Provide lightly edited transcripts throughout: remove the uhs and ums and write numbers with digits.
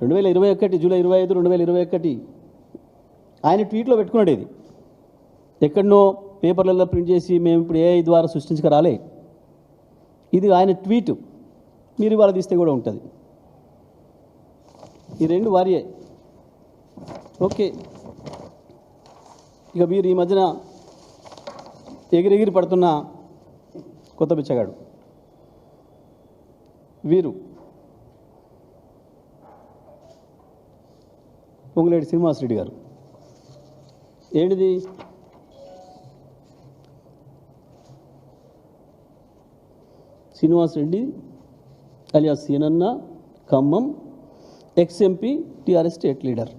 2021 July 25 2021 ఆయన ట్వీట్లో పెట్టుకున్నాడు. ఇది ఎక్కడనో పేపర్లలో ప్రింట్ చేసి మేము ఇప్పుడు ఏఐ ద్వారా సృష్టించక రాలే. ఇది ఆయన ట్వీట్, మీరు ఇవాళ తీస్తే కూడా ఉంటుంది. ఈ రెండు వారియే. ఓకే, ఇక మీరు ఈ మధ్యన ఎగిరెగిరి పడుతున్న కొత్త బిచ్చగాడు వీరు పొంగులేటి శ్రీనివాసరెడ్డి గారు. ఏంటిది? శ్రీనివాసరెడ్డి అలియాస్ సీనన్న, Khammam, ex-MP, TRS state leader.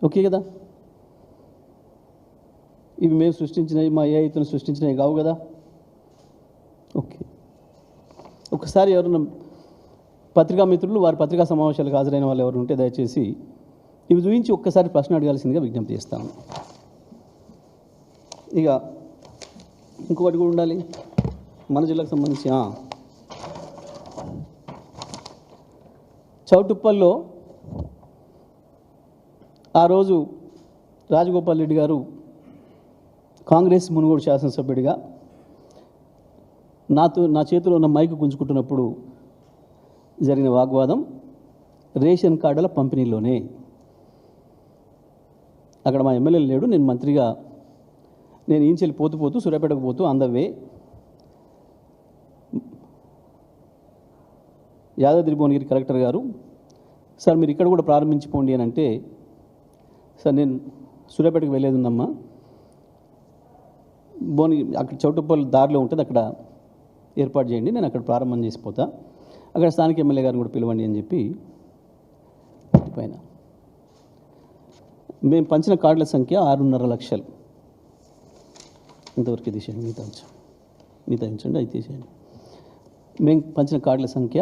Okay కదా, ఇవి మేము సృష్టించినవి, మా ఏఐతో సృష్టించినవి కావు కదా. ఓకే, ఒకసారి ఎవరన్నా పత్రికా మిత్రులు, వారి పత్రికా సమావేశాలకు హాజరైన వాళ్ళు ఎవరు ఉంటే దయచేసి ఇవి చూపించి ఒక్కసారి ప్రశ్న అడగాల్సిందిగా విజ్ఞప్తి చేస్తాను. ఇక ఇంకొకటి కూడా ఉండాలి మన జిల్లాకు సంబంధించి. చౌటుప్పల్లో ఆ రోజు రాజగోపాల్ రెడ్డి గారు కాంగ్రెస్ మునుగోడు శాసనసభ్యుడిగా నా చేతిలో ఉన్న మైకు గుంజుకుంటున్నప్పుడు జరిగిన వాగ్వాదం రేషన్ కార్డుల పంపిణీలోనే. అక్కడ మా ఎమ్మెల్యే లేడు, నేను మంత్రిగా నేను ఈంచెల్లి పోతూ సూర్యాపేటకు పోతూ అందవే యాదాద్రి భువనగిరి కలెక్టర్ గారు, సార్ మీరు ఇక్కడ కూడా ప్రారంభించిపోండి అని అంటే, సార్ నేను సూర్యాపేటకు వెళ్ళేది ఉందమ్మా, భువనగిరి అక్కడ చౌటుప్పల్ దారిలో ఉంటుంది, అక్కడ ఏర్పాటు చేయండి, నేను అక్కడ ప్రారంభం చేసిపోతా, అక్కడ స్థానిక ఎమ్మెల్యే గారిని కూడా పిలవండి అని చెప్పి పైన మేము పంచిన కార్డుల సంఖ్య 6.5 లక్షలు. ఇంతవరకు తీసేయండి, మిగతా ఉంచండి, అది తీసేయండి. మేము పంచిన కార్డుల సంఖ్య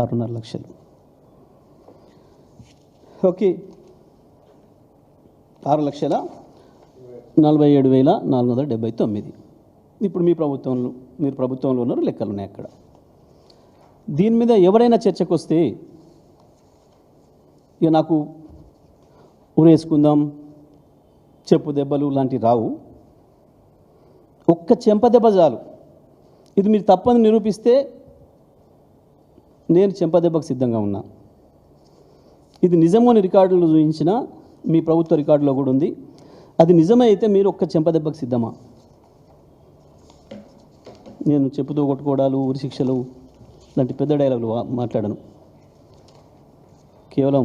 6.5 లక్షలు. ఓకే, 6,47,479. ఇప్పుడు మీరు ప్రభుత్వంలో ఉన్నారు, లెక్కలు ఉన్నాయి అక్కడ. దీని మీద ఎవరైనా చర్చకు వస్తే ఇక నాకు ఉరేసుకుందాం, చెప్పు దెబ్బలు లాంటివి రావు. ఒక్క చెంప దెబ్బ చాలు. ఇది మీరు తప్పని నిరూపిస్తే నేను చెంప దెబ్బకు సిద్ధంగా ఉన్నా. ఇది నిజమని రికార్డులు చూపించిన మీ ప్రభుత్వ రికార్డులో కూడా ఉంది. అది నిజమే అయితే మీరు ఒక్క చెంప దెబ్బకు సిద్ధమా? నేను చెప్పుతో కొట్టుకోవడాలు, ఉరి శిక్షలు లాంటి పెద్ద డైలాగులు మాట్లాడను. కేవలం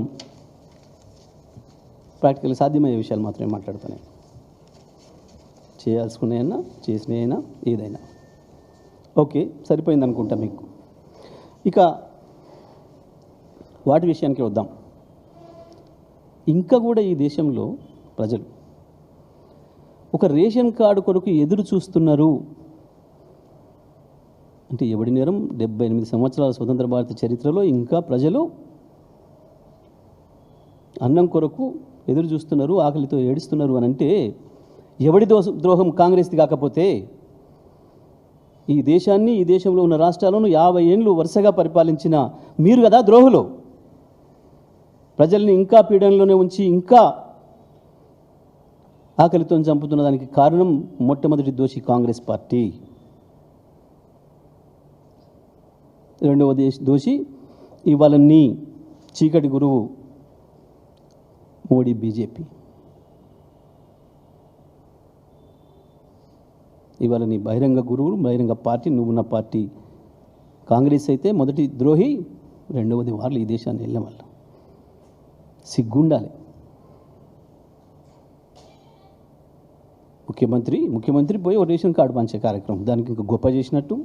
ప్రాక్టికల్ సాధ్యమయ్యే విషయాలు మాత్రమే మాట్లాడుతాను. చేయాల్సుకున్నాయన్నా, చేసినాయైనా, ఏదైనా. ఓకే, సరిపోయింది అనుకుంటా మీకు. ఇక వాటి విషయానికి వద్దాం. ఇంకా కూడా ఈ దేశంలో ప్రజలు ఒక రేషన్ కార్డు కొరకు ఎదురు చూస్తున్నారు అంటే ఎవడి నేరం? 78 సంవత్సరాల స్వతంత్ర భారత చరిత్రలో ఇంకా ప్రజలు అన్నం కొరకు ఎదురు చూస్తున్నారు, ఆకలితో ఏడుస్తున్నారు అని అంటే ఎవడి ద్రోహం కాంగ్రెస్ది కాకపోతే? ఈ దేశాన్ని, ఈ దేశంలో ఉన్న రాష్ట్రాలను 50 ఏళ్ళు వరుసగా పరిపాలించిన మీరు కదా ద్రోహులు. ప్రజల్ని ఇంకా పీడనలోనే ఉంచి ఇంకా ఆకలితో చంపుతున్న దానికి కారణం మొట్టమొదటి దోషి కాంగ్రెస్ పార్టీ. రెండవ దోషి ఇవాళ నీ చీకటి గురువు మోడీ, బీజేపీ. ఇవాళ నీ బహిరంగ గురువులు, బహిరంగ పార్టీ, నువ్వున్న పార్టీ కాంగ్రెస్ అయితే మొదటి ద్రోహి, రెండవది వాళ్ళు ఈ దేశాన్ని వెళ్ళిన వాళ్ళు. సిగ్గుండాలి. ముఖ్యమంత్రి పోయి ఒక రేషన్ కార్డు పంచే కార్యక్రమం, దానికి ఇంకా గొప్ప చేసినట్టు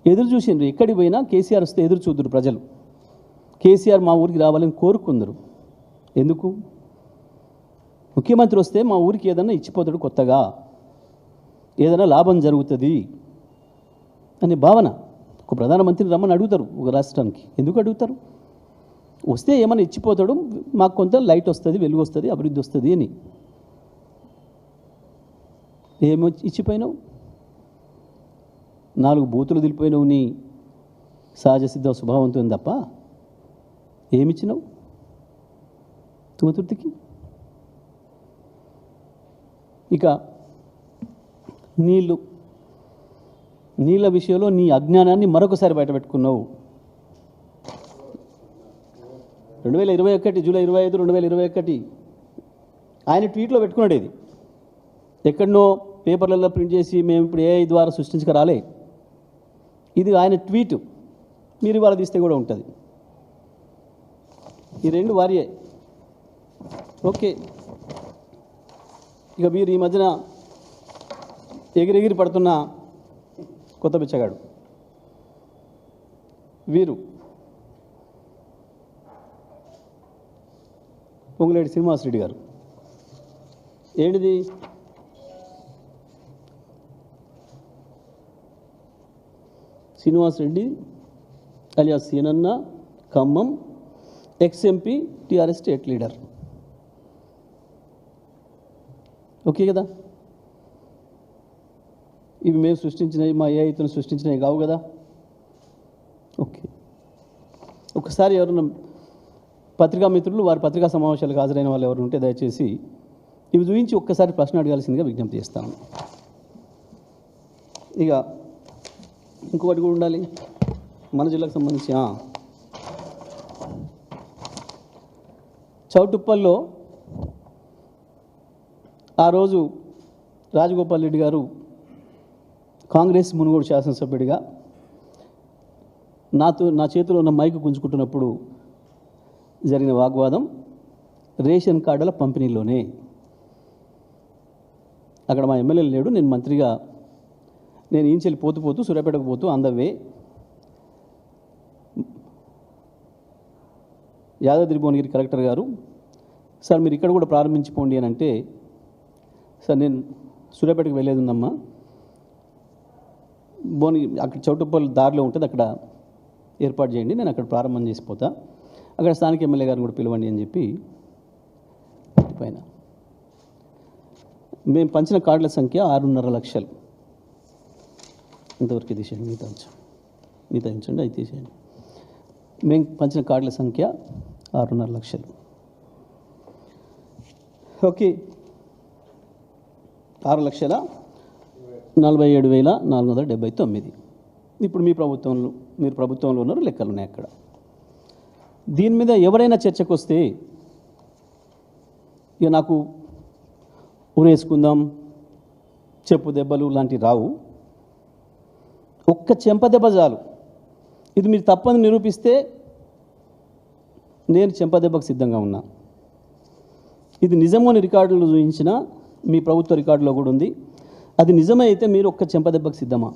ఎదురు చూసిండ్రు. ఎక్కడికి పోయినా కేసీఆర్ వస్తే ఎదురు చూద్దరు ప్రజలు. కేసీఆర్ మా ఊరికి రావాలని కోరుకుందరు. ఎందుకు? ముఖ్యమంత్రి వస్తే మా ఊరికి ఏదన్నా ఇచ్చిపోతాడు, కొత్తగా ఏదైనా లాభం జరుగుతుంది అనే భావన. ఒక ప్రధానమంత్రిని రమ్మని అడుగుతారు ఒక రాష్ట్రానికి. ఎందుకు అడుగుతారు? వస్తే ఏమైనా ఇచ్చిపోతాడు, మాకు కొంత లైట్ వస్తుంది, వెలుగు వస్తుంది, అభివృద్ధి వస్తుంది అని. ఏమో ఇచ్చిపోయినావు? 4 బూతులు దిలిపోయినావు నీ సహజ సిద్ధ స్వభావంతో ఉంది తప్ప ఏమిచ్చినావు తుంగతుర్తికి? ఇక నీళ్ళ విషయంలో నీ అజ్ఞానాన్ని మరొకసారి బయటపెట్టుకున్నావు. 2021 జూలై 25, 2021 ఆయన ట్వీట్లో పెట్టుకున్నాడు. ఇది ఎక్కడనో పేపర్లలో ప్రింట్ చేసి మేము ఇప్పుడు ఏఐ ద్వారా సృష్టించక రాలే. ఇది ఆయన ట్వీట్, మీరు ఇవాళ తీస్తే కూడా ఉంటుంది. ఈ రెండు వారియే. ఓకే, ఇక మీరు ఈ మధ్యన ఎగిరెగిరి పడుతున్న కొత్త బిచ్చగాడు వీరు పొంగులేటి శ్రీనివాసరెడ్డి గారు. ఏంటిది? శ్రీనివాసరెడ్డి అలియాస్ సీనన్న, Khammam, ex-MP, TRS state leader. Okay కదా? ఇవి మేము సృష్టించినవి, మా ఏఐతో సృష్టించినవి కావు కదా? ఓకే, ఒకసారి ఎవరైనా పత్రికా మిత్రులు వారి పత్రికా సమావేశాలకు హాజరైన వాళ్ళు ఎవరు ఉంటే దయచేసి ఇవి చూపించి ఒక్కసారి ప్రశ్న అడగాల్సిందిగా విజ్ఞప్తి చేస్తాను. ఇక ఇంకొకటి కూడా ఉండాలి మన జిల్లాకు సంబంధించి. చౌటుప్పల్లో ఆ రోజు రాజగోపాల్ రెడ్డి గారు కాంగ్రెస్ మునుగోడు శాసనసభ్యుడిగా నా చేతిలో ఉన్న మైకు గుంజుకుంటున్నప్పుడు జరిగిన వాగ్వాదం రేషన్ కార్డుల పంపిణీలోనే. అక్కడ మా ఎమ్మెల్యే లేడు, నేను మంత్రిగా నేను ఈంచెల్లి పోతూ సూర్యాపేటకు పోతూ అందవే యాదాద్రి భువనగిరి కలెక్టర్ గారు, సార్ మీరు ఇక్కడ కూడా ప్రారంభించిపోండి అని అంటే, సార్ నేను సూర్యాపేటకు వెళ్ళేది ఉందమ్మా, భువనగిరి అక్కడ చౌటుప్పల్ దారిలో ఉంటుంది, అక్కడ ఏర్పాటు చేయండి, నేను అక్కడ ప్రారంభం చేసిపోతా, అక్కడ స్థానిక ఎమ్మెల్యే గారిని కూడా పిలవండి అని చెప్పి పైన మేము పంచిన కార్డుల సంఖ్య 6.5 లక్షలు. ఇంతవరకు తీసేయండి, మిగతా ఉంచండి, అది తీసేయండి. మేము పంచిన కార్డుల సంఖ్య 6.5 లక్షలు. ఓకే, 6,47,479. ఇప్పుడు మీరు ప్రభుత్వంలో ఉన్నారు, లెక్కలు ఉన్నాయి అక్కడ. దీని మీద ఎవరైనా చర్చకు వస్తే ఇక నాకు ఊరేసుకుందాం, చెప్పు దెబ్బలు లాంటివి రావు. ఒక్క చెంప దెబ్బ చాలు. ఇది మీరు తప్పని నిరూపిస్తే నేను చెంప దెబ్బకు సిద్ధంగా ఉన్నా. ఇది నిజమని రికార్డులు చూపించిన మీ ప్రభుత్వ రికార్డులో కూడా ఉంది. అది నిజమే అయితే మీరు ఒక్క చెంప దెబ్బకు సిద్ధమా?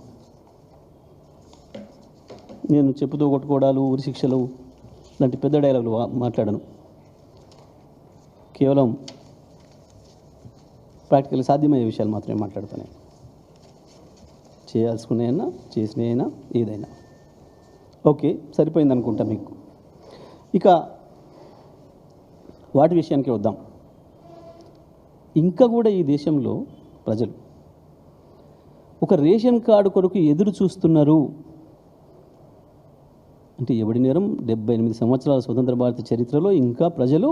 నేను చెప్పుతో కొట్టుకోవడాలు, ఉరి శిక్షలు లాంటి పెద్ద డైలాగులు మాట్లాడను. కేవలం ప్రాక్టికల్ సాధ్యమయ్యే విషయాలు మాత్రమే మాట్లాడుతాను. చేయాల్సుకున్నాయన్నా, చేసినాయైనా, ఏదైనా. ఓకే, సరిపోయింది అనుకుంటా మీకు. ఇక వాటి విషయానికి వద్దాం. ఇంకా కూడా ఈ దేశంలో ప్రజలు ఒక రేషన్ కార్డు కొరకు ఎదురు చూస్తున్నారు అంటే ఎవడి నేరం? 78 సంవత్సరాల స్వతంత్ర భారత చరిత్రలో ఇంకా ప్రజలు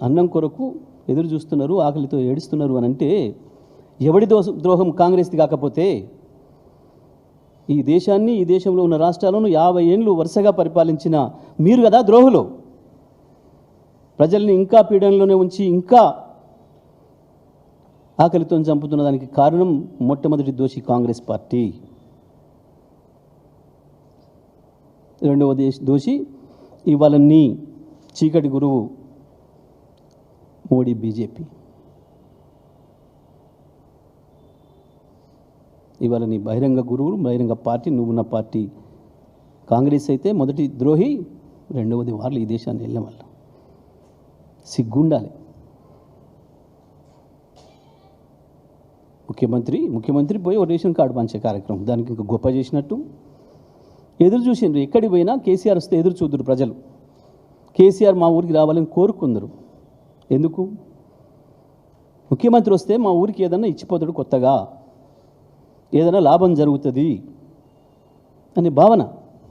అన్నం కొరకు ఎదురు చూస్తున్నారు, ఆకలితో ఏడుస్తున్నారు అని అంటే ఎవడి ద్రోహం కాంగ్రెస్ది కాకపోతే? ఈ దేశాన్ని, ఈ దేశంలో ఉన్న రాష్ట్రాలను 50 ఏళ్ళు వరుసగా పరిపాలించిన మీరు కదా ద్రోహులు. ప్రజల్ని ఇంకా పీడనలోనే ఉంచి ఇంకా ఆకలితో చంపుతున్న దానికి కారణం మొట్టమొదటి దోషి కాంగ్రెస్ పార్టీ. రెండవ దోషి ఇవాళ నీ చీకటి గురువు మోడీ, బీజేపీ. ఇవాళ నీ బహిరంగ గురువులు, బహిరంగ పార్టీ, నువ్వున్న పార్టీ కాంగ్రెస్ అయితే మొదటి ద్రోహి, రెండవది వాళ్ళు ఈ దేశాన్ని వెళ్ళిన వాళ్ళు. సిగ్గుండాలి. ముఖ్యమంత్రి పోయి ఒక రేషన్ కార్డు పంచే కార్యక్రమం, దానికి ఇంకా గొప్ప చేసినట్టు ఎదురు చూసిండ్రు. ఎక్కడికి పోయినా కేసీఆర్ వస్తే ఎదురు చూద్దరు ప్రజలు. కేసీఆర్ మా ఊరికి రావాలని కోరుకుందరు. ఎందుకు? ముఖ్యమంత్రి వస్తే మా ఊరికి ఏదన్నా ఇచ్చిపోతాడు, కొత్తగా ఏదైనా లాభం జరుగుతుంది అనే భావన.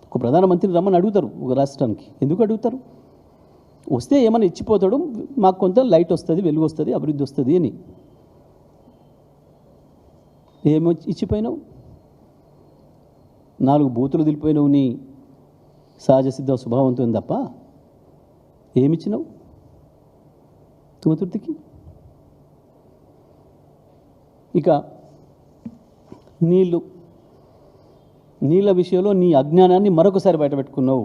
ఒక ప్రధానమంత్రిని రమ్మని అడుగుతారు ఒక రాష్ట్రానికి. ఎందుకు అడుగుతారు? వస్తే ఏమైనా ఇచ్చిపోతాడు, మాకు కొంత లైట్ వస్తుంది, వెలుగు వస్తుంది, అభివృద్ధి వస్తుంది అని. ఏమో ఇచ్చిపోయినావు? 4 బూతులు దిలిపోయినావు నీ సహజ సిద్ధ స్వభావంతో తప్ప ఏమిచ్చినావు తుంగతుర్తికి? ఇక నీళ్ళ విషయంలో నీ అజ్ఞానాన్ని మరొకసారి బయటపెట్టుకున్నావు.